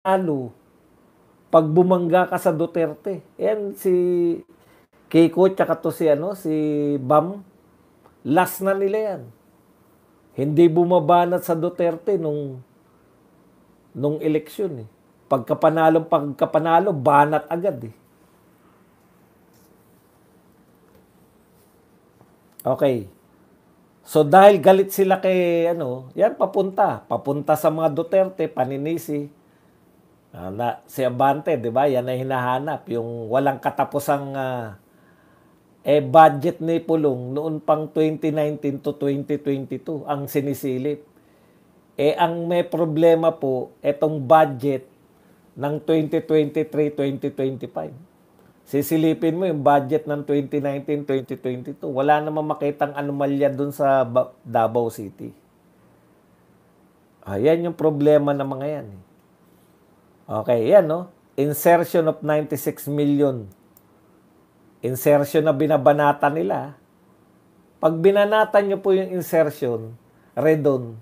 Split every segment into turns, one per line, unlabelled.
Lalo, pag bumangga ka sa Duterte, yan si Kiko tsaka to si si Bam, last na nila yan. Hindi bumabanat sa Duterte nung eleksyon eh. Pagkapanalo, banat agad eh. Okay. So dahil galit sila kay yan papunta sa mga Duterte, paninisi. Si Abante, 'di ba? Yan ay hinahanap, yung walang katapusang budget ni Pulong noon pang 2019 to 2022 ang sinisilip. Ang may problema po, etong budget ng 2023-2025. Sisilipin mo yung budget ng 2019-2022. Wala namang makitang anomalya dun sa Davao City. Yan yung problema ng mga yan. Okay, yan no. Insertion of 96 million. Insertion na binabanata nila. Pag binanatan nyo po yung insertion, redon.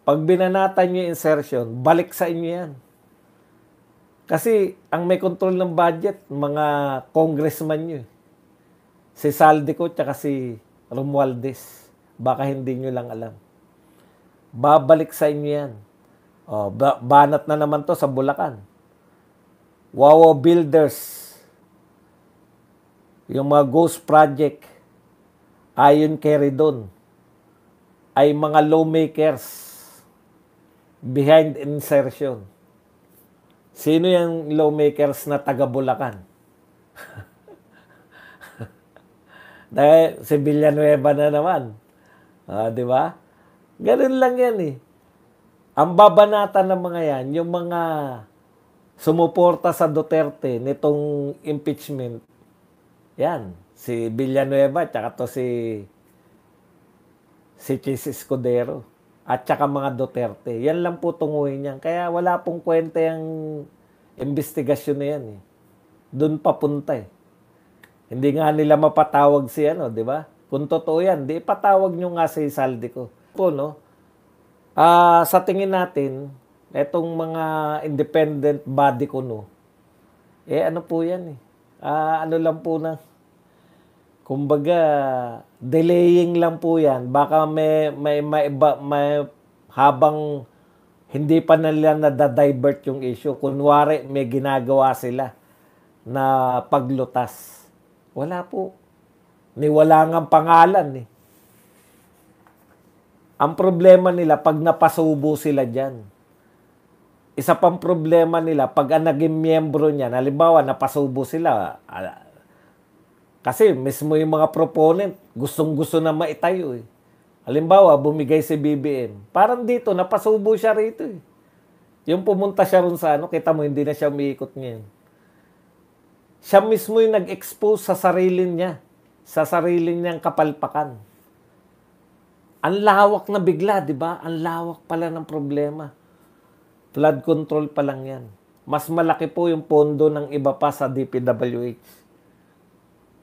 Pag binanatan nyo yung insertion, balik sa inyo yan. Kasi ang may control ng budget, mga congressman nyo. Si Saldico tsaka si Romualdez. Baka hindi nyo lang alam. Babalik sa inyo yan. Banat na naman to sa Bulacan. Wawa Builders. Yung mga ghost project, ayon kay Redon, ay mga lawmakers behind insertion. Sino yung lawmakers na taga Bulacan? Dahil si Villanueva na naman. Di ba? Ganun lang yan eh. Ang babanatan ng mga yan, yung mga sumuporta sa Duterte nitong impeachment, yan, si Villanueva, tsaka to si Chis Escudero, at tsaka mga Duterte. Yan lang po tunguhin yan. Kaya wala pong kwenta yung investigasyon na yan eh. Doon papunta eh. Hindi nga nila mapatawag si di ba? Kung totoo yan, di patawag nyo nga si Saldico. Po, no? Sa tingin natin, etong mga independent body ko, no? Ano po yan eh. Ano lang po na, kumbaga, delaying lang po yan. Baka may habang hindi pa nila na-divert yung issue. Kunwari, may ginagawa sila na paglutas. Wala po. Wala nga pangalan eh. Ang problema nila, pag napasubo sila dyan. Isa pang problema nila, pag naging miyembro niyan, halimbawa, napasubo sila, kasi mismo yung mga proponent, gustong-gusto na maitayo eh. Halimbawa, bumigay si BBM. Parang dito, napasubo siya rito eh. Yung pumunta siya ron sa kita mo, hindi na siya umiikot ngayon. Siya mismo yung nag-expose sa sarili niya, sa sarili niyang kapalpakan. Ang lawak na bigla, di ba? Ang lawak pala ng problema. Flood control pa lang yan. Mas malaki po yung pondo ng iba pa sa DPWH.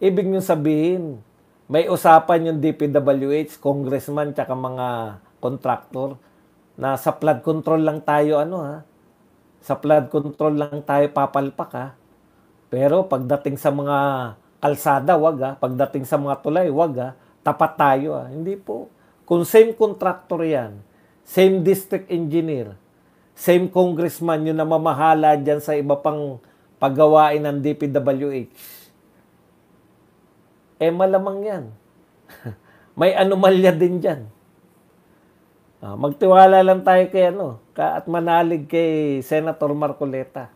Ibig nyo sabihin, may usapan yung DPWH, congressman, tsaka mga contractor, na sa flood control lang tayo, sa flood control lang tayo papalpak, ha? Pero pagdating sa mga kalsada, wag, ha? Pagdating sa mga tulay, wag, ha? Tapat tayo, ha? Hindi po. Kung same contractor yan, same district engineer, same congressman yung namamahala dyan sa iba pang paggawain ng DPWH, malamang yan. May anomalya din dyan. Magtiwala lang tayo kay at manalig kay Senator Marcoleta.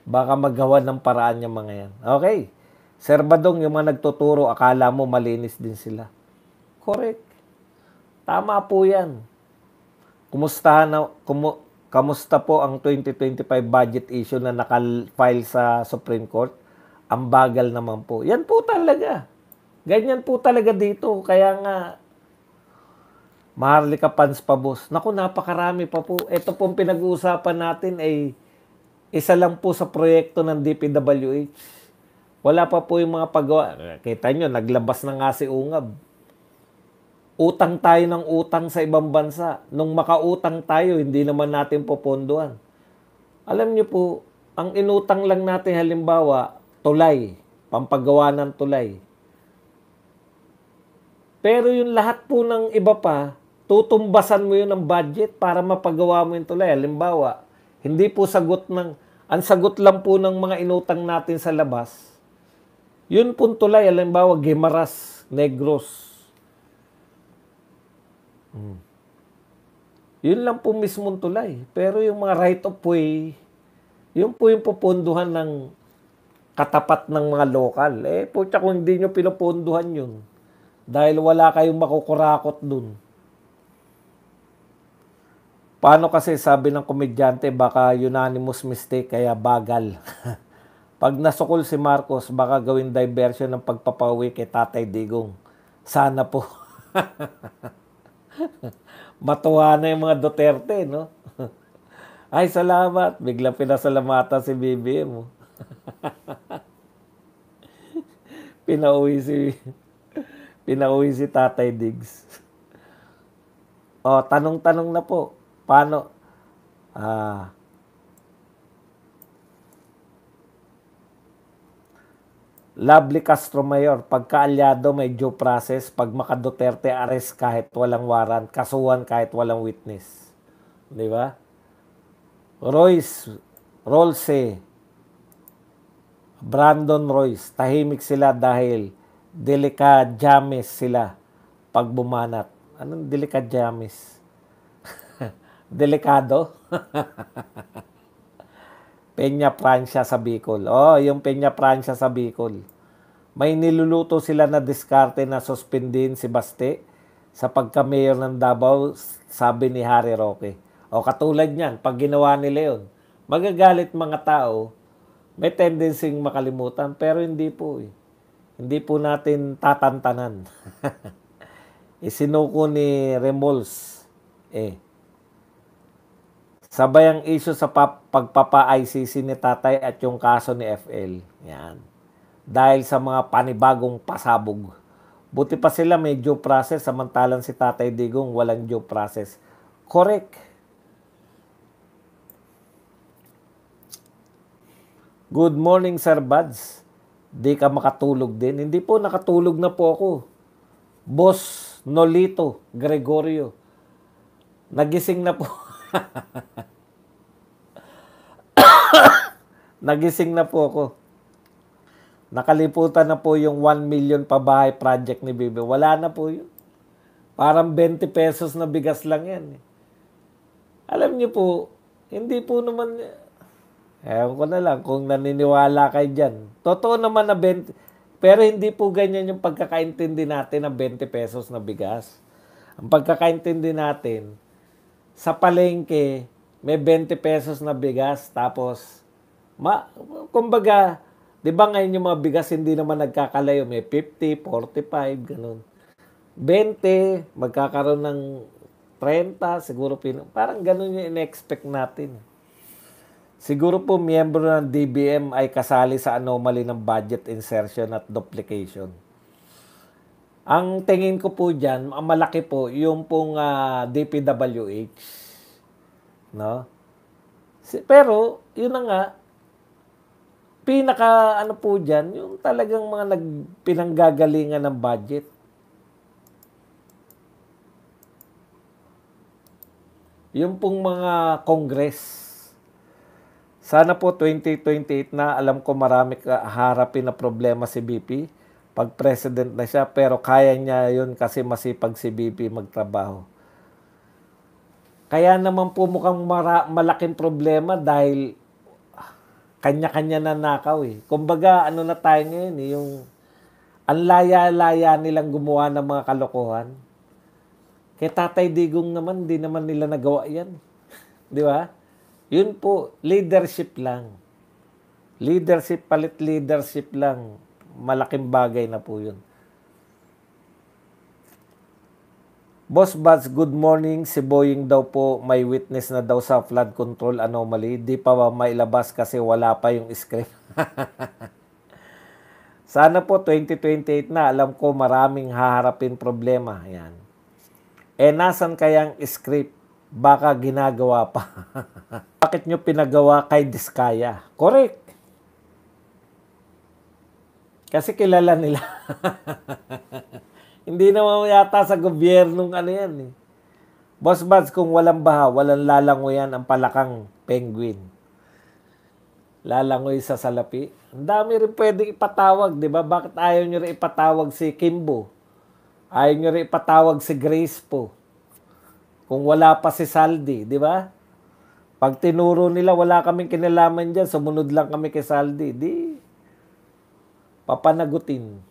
Baka magawa ng paraan yung mga yan. Okay. Sir Badong, yung mga nagtuturo, akala mo malinis din sila. Correct. Tama po yan. Kamusta po ang 2025 budget issue na naka-file sa Supreme Court? Ang bagal naman po. Yan po talaga. Ganyan po talaga dito. Kaya nga, Maharlika Pans pa, boss. Naku, napakarami pa po. Ito pong pinag-uusapan natin ay isa lang po sa proyekto ng DPWH. Wala pa po yung mga paggawa. Kita nyo, naglabas na nga si Ungab. Utang tayo ng utang sa ibang bansa. Nung makautang tayo, hindi naman natin popondohan. Alam niyo po, ang inutang lang natin halimbawa, tulay, pampagawa ng tulay. Pero yung lahat po ng iba pa, tutumbasan mo yun ng budget para mapagawa mo yung tulay. Halimbawa, hindi po ang sagot lang po ng mga inutang natin sa labas, yun po tulay, halimbawa, Guimaras, Negros. Yun lang po mismong tulay. Pero yung mga right of way, yun po yung pupunduhan ng katapat ng mga lokal. Putya kung hindi nyo pinupunduhan yun. Dahil wala kayong makukurakot dun. Paano kasi sabi ng komedyante, baka unanimous mistake kaya bagal. Pag nasukol si Marcos, baka gawin diversion ng pagpapauwi kay Tatay Digong. Sana po. Matuwa na yung mga Duterte, no? Ay, salamat. Biglang pinasalamatan si BBM. Pinauwi si Tatay Diggs. Tanong-tanong na po. Paano? Lovely Castro Mayor, pagkaalyado may due process, pag maka-Duterte arrest kahit walang warrant, kasuhan kahit walang witness. Di ba? Rolse, Brandon Royce, tahimik sila dahil delikadyamis sila pag bumanat. Anong delikadyamis? Delikado? Peña Francia sa Bicol. Yung Peña Francia sa Bicol. May niluluto sila na diskarte na suspendin si Baste sa pagka-mayor ng Davao, sabi ni Harry Roque. Katulad niyan, pag ginawa nila yun, magagalit mga tao, may tendency makalimutan, pero hindi po eh. Hindi po natin tatantanan. Isinuko ni Remols. Sabay ang issue sa pagpapa-ICC ni Tatay at yung kaso ni FL. Yan. Dahil sa mga panibagong pasabog. Buti pa sila may due process, samantalang si Tatay Digong walang due process. Correct. Good morning, Sir Buds. Di ka makatulog din. Hindi po, nakatulog na po ako. Boss Nolito Gregorio. Nagising na po. Nagising na po ako. Nakaliputan na po yung 1 million pabahay project ni Bibi. Wala na po yun. Parang 20 pesos na bigas lang yan. Alam niyo po, hindi po naman, ewan ko na lang kung naniniwala kayo dyan. Totoo naman na 20, pero hindi po ganyan yung pagkakaintindi natin ng 20 pesos na bigas. Ang pagkakaintindi natin, sa palengke, may 20 pesos na bigas, tapos, kumbaga, di ba ngayon yung mga bigas hindi naman nagkakalayo, may 50, 45, ganun. 20, magkakaroon ng 30, siguro, parang ganun yung in-expect natin. Siguro po, miyembro ng DBM ay kasali sa anomaly ng budget insertion at duplication. Ang tingin ko po dyan, ang malaki po, yung pong DPWH. No? Pero, yun na nga, po dyan, yung talagang mga pinanggagalingan ng budget. Yung pong mga Congress. Sana po 2028 na, alam ko marami harapin na problema si BP pag president na siya, pero kaya niya yun kasi masipag si BP magtrabaho. Kaya naman po mukhang malaking problema dahil kanya-kanya na nakaw eh. Kumbaga, ano na tayo ngayon eh, yung ang laya-laya nilang gumawa ng mga kalokohan. Kay Tatay Digong naman, di naman nila nagawa yan. Di ba? Yun po, leadership lang. Leadership, palit leadership lang. Malaking bagay na po yun. Boss Buds, good morning. Si Boying daw po may witness na daw sa flood control anomaly. Di pa mailabas kasi wala pa yung script. Sana po 2028 na. Alam ko maraming haharapin problema. Yan. Nasan kayang script? baka ginagawa pa. Bakit nyo pinagawa kay Diskaya? Correct. Kasi kilala nila. Hindi naman yata sa gobyernong ano yan eh. Boss Buds, kung walang baha, walang lalangoyan ang palakang penguin. Lalangoy sa salapi. Ang dami rin pwedeng ipatawag, di ba? Bakit ayaw nyo rin ipatawag si Kimbo? Ayaw nyo rin ipatawag si Grace po. Kung wala pa si Saldi, di ba? Pag tinuro nila, wala kaming kinalaman dyan, sumunod lang kami kay Saldi, di papanagutin.